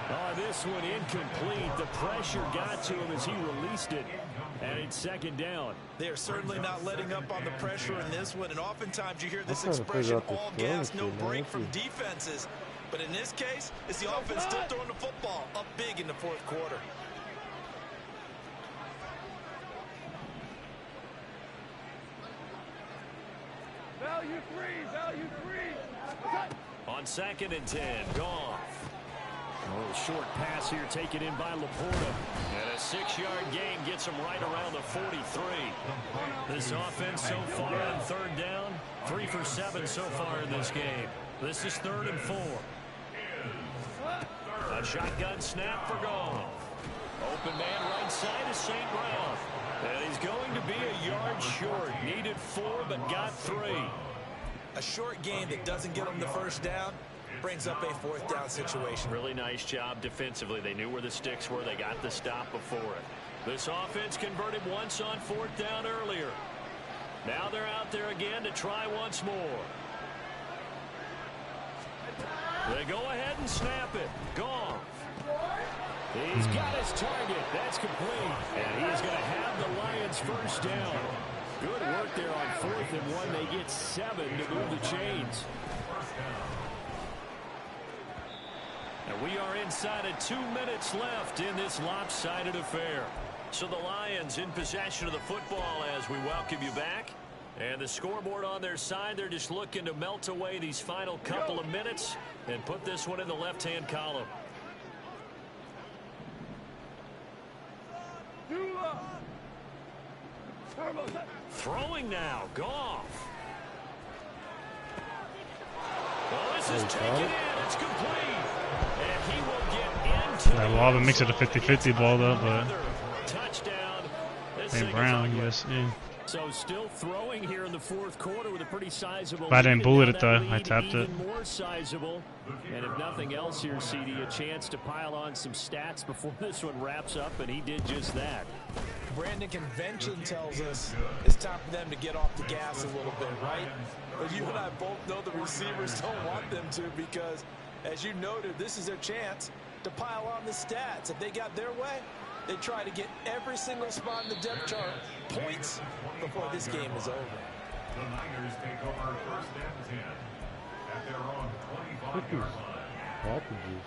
Speaker 1: Oh, this one incomplete. The pressure got to him as he released it. And it's second down.
Speaker 4: They are certainly not letting up on the pressure in this one. And oftentimes you hear this expression, all gas, no break from defenses. But in this case, it's the offense still throwing the football up big in the fourth quarter.
Speaker 1: Value free. On second and 10, Goff. A little short pass here taken in by Laporta. And a 6-yard gain gets him right around the 43. This offense so far on third down, 3 for 7 so far in this game. This is 3rd and 4. A shotgun snap for Goff. Open man right side is St. Brown. And he's going to be a yard short. Needed 4 but got 3.
Speaker 4: A short game that doesn't get him the first down brings up a 4th down situation.
Speaker 1: Really nice job defensively. They knew where the sticks were. They got the stop before it. This offense converted once on 4th down earlier. Now they're out there again to try once more. They go ahead and snap it. Goff. He's got his target. That's complete. And he's going to have the Lions first down. Good work there on 4th and 1. They get 7 to move the chains. And we are inside of 2 minutes left in this lopsided affair. So the Lions in possession of the football as we welcome you back. And the scoreboard on their side, they're just looking to melt away these final couple of minutes and put this one in the left-hand column. Throwing now, Goff. Well, this is taken in. It's complete. And he will get into
Speaker 6: that law that makes it a 50-50 ball, though, but
Speaker 1: touchdown.
Speaker 6: St. Brown, USC.
Speaker 1: So still throwing here in the fourth quarter with a pretty sizable
Speaker 6: But I didn't bullet it, though. I
Speaker 1: lead
Speaker 6: tapped it.
Speaker 1: even more sizable. And if nothing else here, CD, a chance to pile on some stats before this one wraps up, and he did just that.
Speaker 4: Brandon, convention tells us it's time for them to get off the gas a little bit, right? But you and I both know the receivers don't want them to because, as you noted, this is their chance to pile on the stats. If they got their way, they try to get every single spot in the depth chart points before this game is over.
Speaker 3: The Niners take over first and 10 at their own 25-yard line.
Speaker 2: Packages.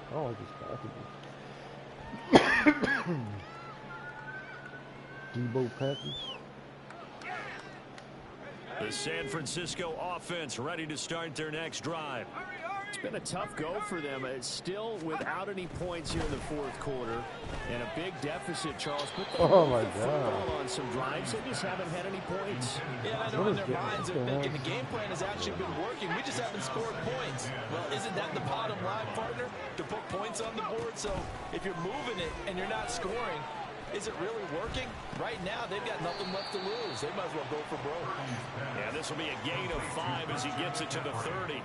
Speaker 2: I don't like these packages. Debo package.
Speaker 1: The San Francisco offense ready to start their next drive.
Speaker 5: It's been a tough go for them. It's still without any points here in the fourth quarter. And a big deficit, Charles. But they moved the football on some drives. They just haven't had any points.
Speaker 4: Yeah, I know in their minds they're thinking the game plan has actually been working. We just haven't scored points. Well, isn't that the bottom line, partner? To put points on the board? So if you're moving it and you're not scoring, is it really working? Right now, they've got nothing left to lose. They might as well go for broke.
Speaker 1: Yeah, this will be a gain of 5 as he gets it to the 30.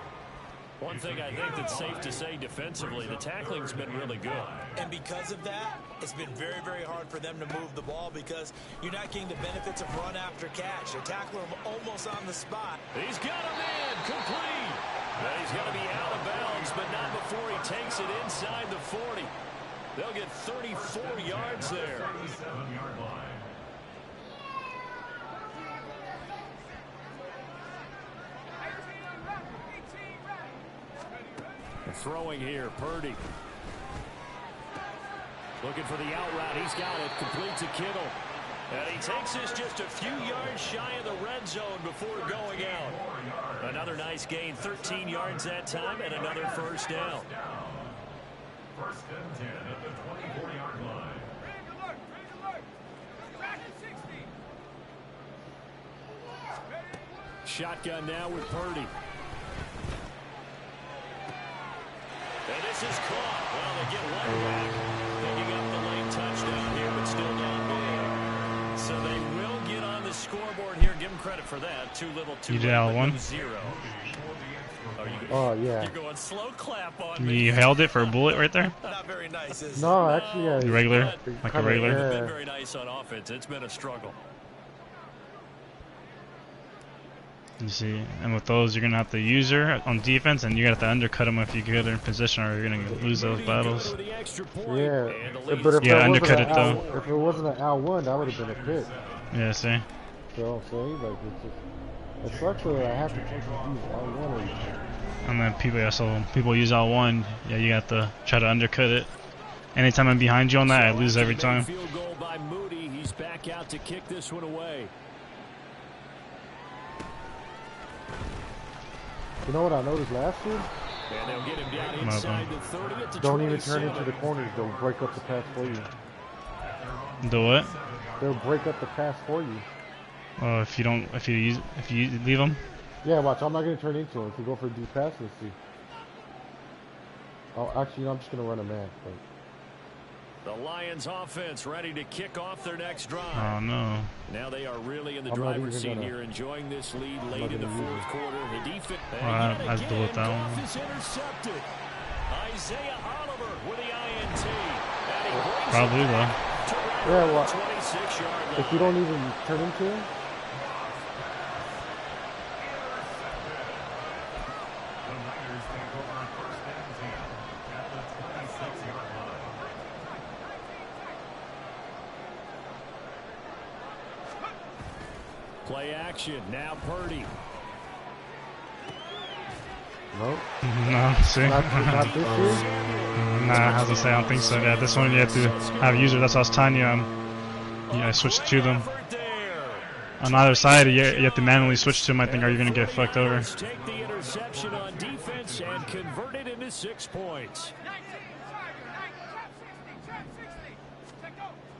Speaker 1: One thing I think that's safe to say defensively, the tackling's been really good.
Speaker 4: And because of that, it's been very, very hard for them to move the ball because you're not getting the benefits of run after catch. They're tackling him almost on the spot.
Speaker 1: He's got him in, complete. And he's going to be out of bounds, but not before he takes it inside the 40. They'll get 34 yards there.
Speaker 3: 37-yard line.
Speaker 1: Throwing here, Purdy. Looking for the out route. He's got it. Complete to Kittle. And he takes this just a few yards shy of the red zone before going out. Another nice gain. 13 yards that time and another first down.
Speaker 3: First and 10 at the 24-yard line.
Speaker 1: Shotgun now with Purdy. And this is caught. Well, they get one back. Picking up the late touchdown here, but still down big. So they will get on the scoreboard here. Give them credit for that. Too little, too late.
Speaker 6: L1?
Speaker 1: 0.
Speaker 2: Oh, yeah.
Speaker 1: You're going slow clap on me.
Speaker 6: You held it for a bullet right there?
Speaker 4: Not very nice, is it?
Speaker 2: No, actually, yeah.
Speaker 6: Regular? Like a regular?
Speaker 1: It's been very nice on offense. It's been a struggle.
Speaker 6: You see, and with those, you're going to have to use her on defense, and you're going to have to undercut them if you get in position, or you're going to lose those battles.
Speaker 2: Yeah, but if
Speaker 6: yeah, undercut it, though.
Speaker 2: If it wasn't an L1, that would have been a pick.
Speaker 6: Yeah, see?
Speaker 2: So I'm saying, like, it sucks that I have to take use L1.
Speaker 6: And then people use L1, yeah, you have to try to undercut it. Anytime I'm behind you on that, I lose every time.
Speaker 1: Field goal by Moody. He's back out to kick this one away.
Speaker 2: You know what I noticed last year?
Speaker 1: And they'll get him down inside the 30 at the
Speaker 2: Don't even turn into the corners. They'll break up the pass for you.
Speaker 6: Do what?
Speaker 2: They'll break up the pass for you.
Speaker 6: Oh, if you leave them?
Speaker 2: Yeah, watch. I'm not gonna turn into them. If you go for a deep pass, let's see. Oh, actually, I'm just gonna run a man. But...
Speaker 1: The Lions offense ready to kick off their next drive.
Speaker 6: Oh, no.
Speaker 1: Now they are really in the driver's seat here, enjoying this lead late in the fourth quarter. The defense,
Speaker 6: I blew it that one.
Speaker 1: Goff is intercepted. Isaiah Oliver with the INT. And he brings
Speaker 6: Probably,
Speaker 1: it
Speaker 6: though.
Speaker 1: back to
Speaker 2: Yeah, well,
Speaker 1: 26-yard line.
Speaker 2: if you don't even turn into him,
Speaker 3: The Niners take over first and 10 at the 26-yard line.
Speaker 1: Play action. Now Purdy.
Speaker 2: no.
Speaker 6: No, see?
Speaker 2: Not this year.
Speaker 6: Nah, I was gonna say, I don't think so. Yeah, this one you have to have user. That's what I was telling you. Yeah, I switched to them. On either side, you have to manually switch to them, I think, or you're going to get fucked over.
Speaker 1: Take the interception on defense and convert it into 6 points.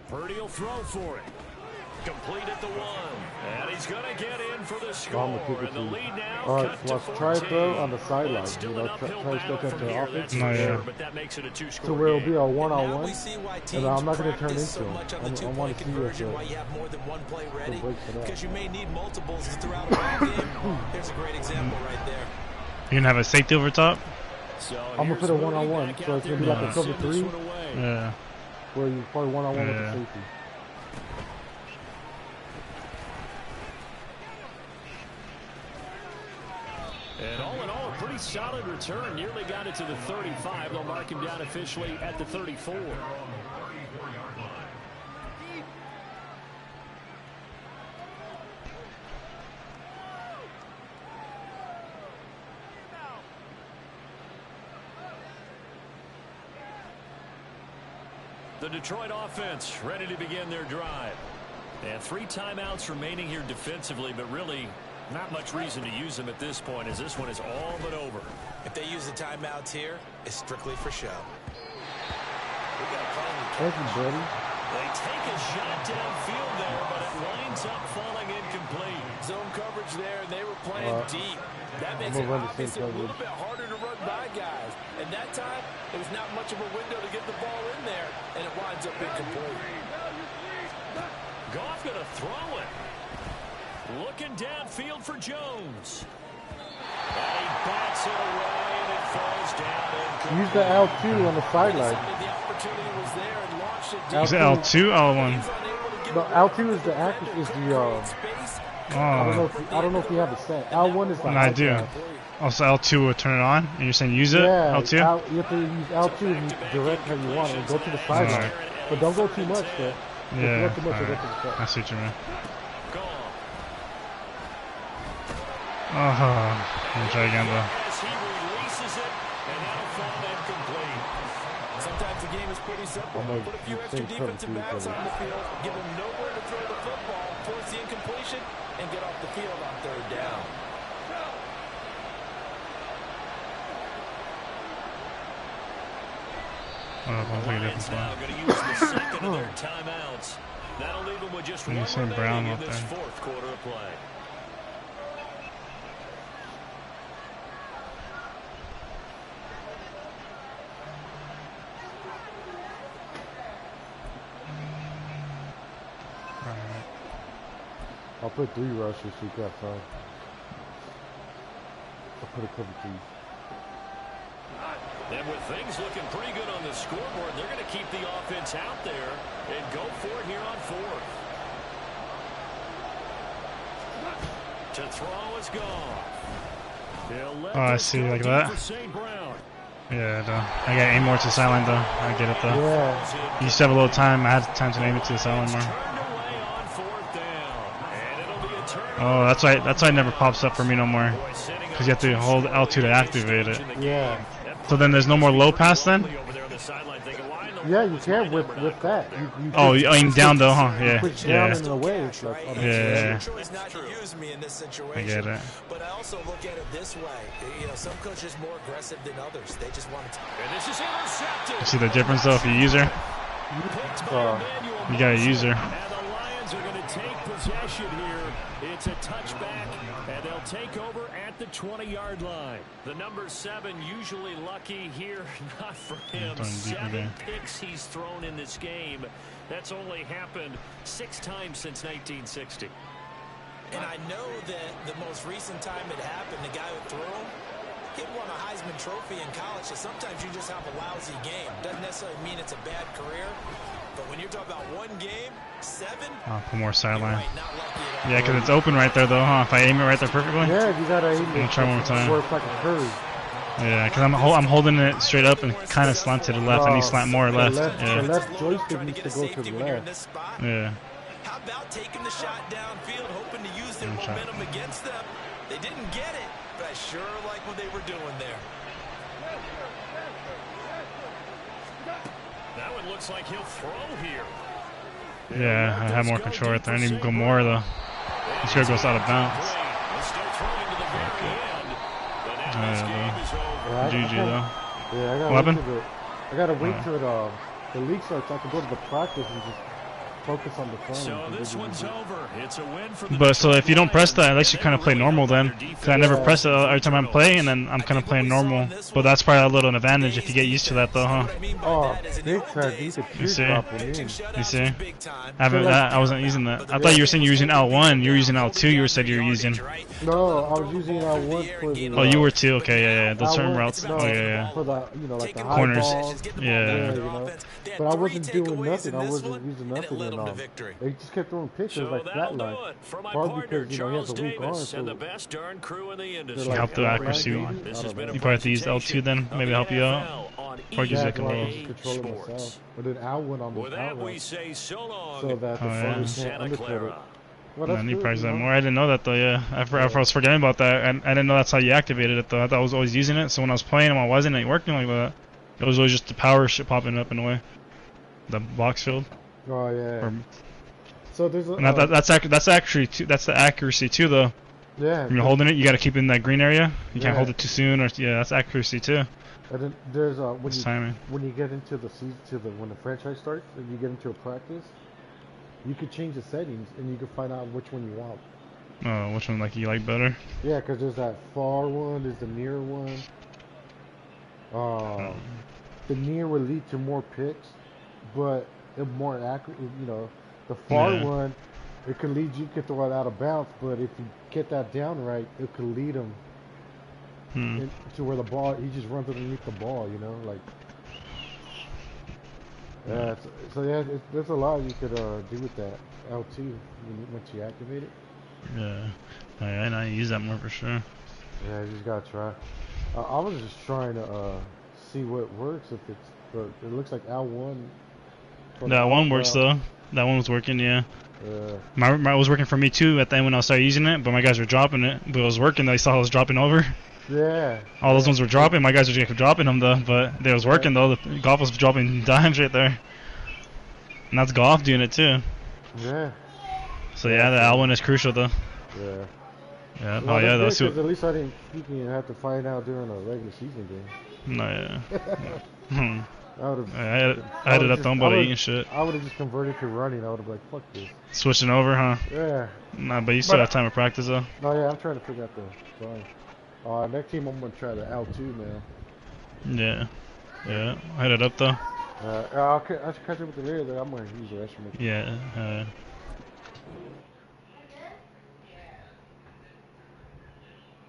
Speaker 1: Purdy will throw for it. Complete at the 1. And he's going to get in for the score. And the lead now
Speaker 2: Alright,
Speaker 1: cut to
Speaker 2: let's try
Speaker 1: 14.
Speaker 2: throw on the sideline.
Speaker 1: It's still
Speaker 2: You know,
Speaker 1: an
Speaker 2: try
Speaker 1: uphill
Speaker 2: to
Speaker 1: battle
Speaker 2: step
Speaker 1: from
Speaker 2: into
Speaker 1: here,
Speaker 2: the
Speaker 1: that's
Speaker 2: offense.
Speaker 1: for
Speaker 6: No,
Speaker 1: sure,
Speaker 6: yeah.
Speaker 1: but that makes it a 2-score
Speaker 2: So where it'll
Speaker 1: game.
Speaker 2: be a
Speaker 4: Now
Speaker 2: one-on-one,
Speaker 4: we see why
Speaker 2: and
Speaker 4: teams
Speaker 2: I'm not going to turn
Speaker 4: practice
Speaker 2: into
Speaker 4: so much on the
Speaker 2: him. I
Speaker 4: two-point
Speaker 2: want to see
Speaker 4: conversion, why
Speaker 2: if
Speaker 4: you have more than one play ready,
Speaker 2: breaks it up.
Speaker 4: because you may need multiples throughout a ball game. There's a great example right there.
Speaker 6: You're going to have a safety over top?
Speaker 1: So
Speaker 2: I'm going to put a
Speaker 1: here's Moody
Speaker 2: one-on-one,
Speaker 1: back
Speaker 2: so
Speaker 1: out
Speaker 2: it's going to be
Speaker 1: there
Speaker 2: like a
Speaker 1: to
Speaker 2: cover
Speaker 1: send this
Speaker 2: 3,
Speaker 1: one away.
Speaker 6: Yeah.
Speaker 2: where you play one-on-one with the
Speaker 6: Yeah.
Speaker 2: safety.
Speaker 1: And all in all, a pretty solid return. Nearly got it to the 35. They'll mark him down officially at the 34. The Detroit offense ready to begin their drive. And 3 timeouts remaining here defensively, but really not much reason to use them at this point, as this one is all but over.
Speaker 4: If they use the timeouts here, it's strictly for show.
Speaker 2: Thank you, buddy.
Speaker 1: They take a shot downfield there, but it winds up falling incomplete.
Speaker 7: Zone coverage there, and they were playing deep. That makes it obviously a little bit harder to run by guys. And that time, there was not much of a window to get the ball in there, and it winds up incomplete.
Speaker 1: Goff going to throw it. Looking downfield for Jones. And he bats it away, and it falls down.
Speaker 2: Use the L2 on the sideline.
Speaker 7: The opportunity was there and launched it deep.
Speaker 6: Is it L2? L1?
Speaker 2: No, L2 is the I don't know if you have it set. L1 is the
Speaker 6: No, I do. Also, L2 will turn it on, and you're saying use it?
Speaker 2: Yeah,
Speaker 6: L2?
Speaker 2: you have to use L2 and direct how you want it and go to the sideline.
Speaker 6: Right.
Speaker 2: But don't go too much, though.
Speaker 6: Yeah,
Speaker 2: Too much,
Speaker 6: right. I see what you mean.
Speaker 1: Goff.
Speaker 6: Let me try again, though.
Speaker 1: As he releases it, and that'll fall incomplete.
Speaker 7: Sometimes the game is pretty simple. Put a few extra defensive backs on the field, give them nowhere to throw the football, force the incompletion, and get off the field on 3rd down.
Speaker 6: I'll take a different
Speaker 1: Now
Speaker 6: one.
Speaker 1: going to use the second of their timeouts. That'll leave them with just
Speaker 6: And you
Speaker 1: one
Speaker 6: say Brown
Speaker 1: remaining in
Speaker 6: up
Speaker 1: this
Speaker 6: there.
Speaker 1: 4th quarter of play.
Speaker 6: Alright.
Speaker 2: I'll put 3 rushes so you got 5. I'll put a couple 3s.
Speaker 1: And with things looking pretty good on the scoreboard, they're going to keep the offense out there and go for it here on 4th. To throw is gone.
Speaker 6: Oh, I see, like that? Yeah, though. I gotta aim more to the sideline, though. I get it, though.
Speaker 2: Yeah.
Speaker 6: You used to have a little time. I had time to aim it to the sideline more. Oh, that's why it never pops up for me no more. Because you have to hold L2 to activate it.
Speaker 2: Yeah.
Speaker 6: So then there's no more low pass then?
Speaker 2: Yeah, you can with that.
Speaker 6: You aim down though, huh? Yeah.
Speaker 2: Push
Speaker 6: Yeah.
Speaker 2: down and away. It's like,
Speaker 6: Yeah.
Speaker 4: Not to use me in this situation.
Speaker 6: I get it.
Speaker 4: But I also look at it this way. You know, some coaches more aggressive than others. They just want to.
Speaker 1: And this is intercepted.
Speaker 6: You see the difference though if you use her? You gotta use her.
Speaker 1: And the Lions are going to take possession here. It's a touchback, and they'll take over at the 20-yard line. The number 7 usually lucky here, not for him. 7 picks he's thrown in this game. That's only happened 6 times since 1960.
Speaker 4: And I know that the most recent time it happened, the guy who threw him, he won a Heisman Trophy in college, so sometimes you just have a lousy game. Doesn't necessarily mean it's a bad career, but when you're talking about 1 game, 7,
Speaker 6: I'll put more sideline.
Speaker 4: right, not lucky at all.
Speaker 6: Yeah, because it's open right there though, huh? If I aim it right there perfectly?
Speaker 2: Yeah, you gotta aim
Speaker 6: Let me try one more time.
Speaker 2: Work like a curve.
Speaker 6: Yeah, because I'm holding it straight up and kind of slant to the left. I need slant more or left.
Speaker 2: The
Speaker 6: Yeah.
Speaker 2: left joystick needs to go to the left.
Speaker 6: Yeah.
Speaker 4: How about taking the shot downfield, hoping to use their momentum against them? They didn't get it, but I sure like what they were doing there.
Speaker 1: That one looks like he'll throw here.
Speaker 6: Yeah, I have more control right there. I need to go more though. This guy goes out of bounds. GG though.
Speaker 2: Yeah, I gotta
Speaker 6: What
Speaker 2: wait
Speaker 6: happened?
Speaker 2: till I gotta wait till the league starts so I can go to the practice and just focus on the phone.
Speaker 1: So this one's over. It's a win for the
Speaker 6: But so if you don't press that, at least you kind of play normal then. Because I never press it every time I'm playing, and then I'm kind of playing normal. But that's probably a little advantage if you get used to that though, huh?
Speaker 2: Oh, big time. You could
Speaker 6: You see?
Speaker 2: drop him in.
Speaker 6: You see? I wasn't using that. I thought you were saying you were using L1. You were using L2. You said you were using.
Speaker 2: No, I was using L1 for the.
Speaker 6: Oh, you were too. Okay, yeah. Those certain
Speaker 2: L1
Speaker 6: routes.
Speaker 2: no,
Speaker 6: Oh, yeah.
Speaker 2: For the, like the high
Speaker 6: Corners.
Speaker 2: balls.
Speaker 6: Yeah.
Speaker 2: You know. But I wasn't doing nothing. I wasn't using nothing at all. They just kept throwing pitches like flat line. Probably because he has a weak arm. So
Speaker 1: the best darn crew in the industry.
Speaker 2: like,
Speaker 6: Help the accuracy. You probably have to use L2 then. Maybe help you out. Or use it
Speaker 2: control myself. But then L1 on the
Speaker 1: With that, we say so long.
Speaker 2: so that the fighters can't undercut it. Well,
Speaker 6: I
Speaker 2: that's
Speaker 6: need to
Speaker 2: good,
Speaker 6: practice
Speaker 2: you
Speaker 6: that
Speaker 2: know?
Speaker 6: more. I didn't know that though. Yeah, I was forgetting about that. I didn't know that's how you activated it though. I thought I was always using it. So when I was playing, I wasn't working like that. It was always just the power shit popping up in a way. the box field.
Speaker 2: Oh yeah. So there's a,
Speaker 6: that's actually that's the accuracy too though.
Speaker 2: Yeah.
Speaker 6: When you're holding it, you got to keep it in that green area. You can't hold it too soon, or that's accuracy too.
Speaker 2: And then there's when you get into the season when the franchise starts and you get into a practice, you could change the settings and you can find out which one you want.
Speaker 6: Oh, which one you like better?
Speaker 2: Yeah, because there's that far one, there's the near one. The near will lead to more picks, but more accurate. You know, the far one, it could lead you to throw it out of bounds, but if you get that down right, it could lead him to where the ball, he just runs underneath the ball. You know, like. So yeah, there's a lot you could do with that L2 once you activate it.
Speaker 6: Yeah, I know you use that more for sure.
Speaker 2: Yeah, you just gotta try. I was just trying to see what works. If it's, but it looks like L1.
Speaker 6: That one works though. That one was working, yeah. My was working for me too at the end when I started using it, but my guys were dropping it. But it was working. They saw I was dropping over.
Speaker 2: Yeah.
Speaker 6: All those ones were dropping. My guys were just dropping them though, but they was working though. The golf was dropping dimes right there. And that's golf doing it too.
Speaker 2: Yeah.
Speaker 6: So yeah, the L1 is crucial though.
Speaker 2: Yeah.
Speaker 6: Yeah.
Speaker 2: Well,
Speaker 6: oh yeah,
Speaker 2: that's good, at least I didn't have to find out during a regular season game.
Speaker 6: No, yeah. I had it up
Speaker 2: to
Speaker 6: eating shit.
Speaker 2: I would have just converted to running. I would have been like, fuck this.
Speaker 6: Switching over, huh?
Speaker 2: Yeah.
Speaker 6: Nah, but you still have time to practice though.
Speaker 2: No, yeah, I'm trying to figure out the song. Next team I'm gonna try the L2 now.
Speaker 6: Yeah. I had it up though.
Speaker 2: I'll catch up with the later that I'm gonna use the instrument.
Speaker 6: Yeah.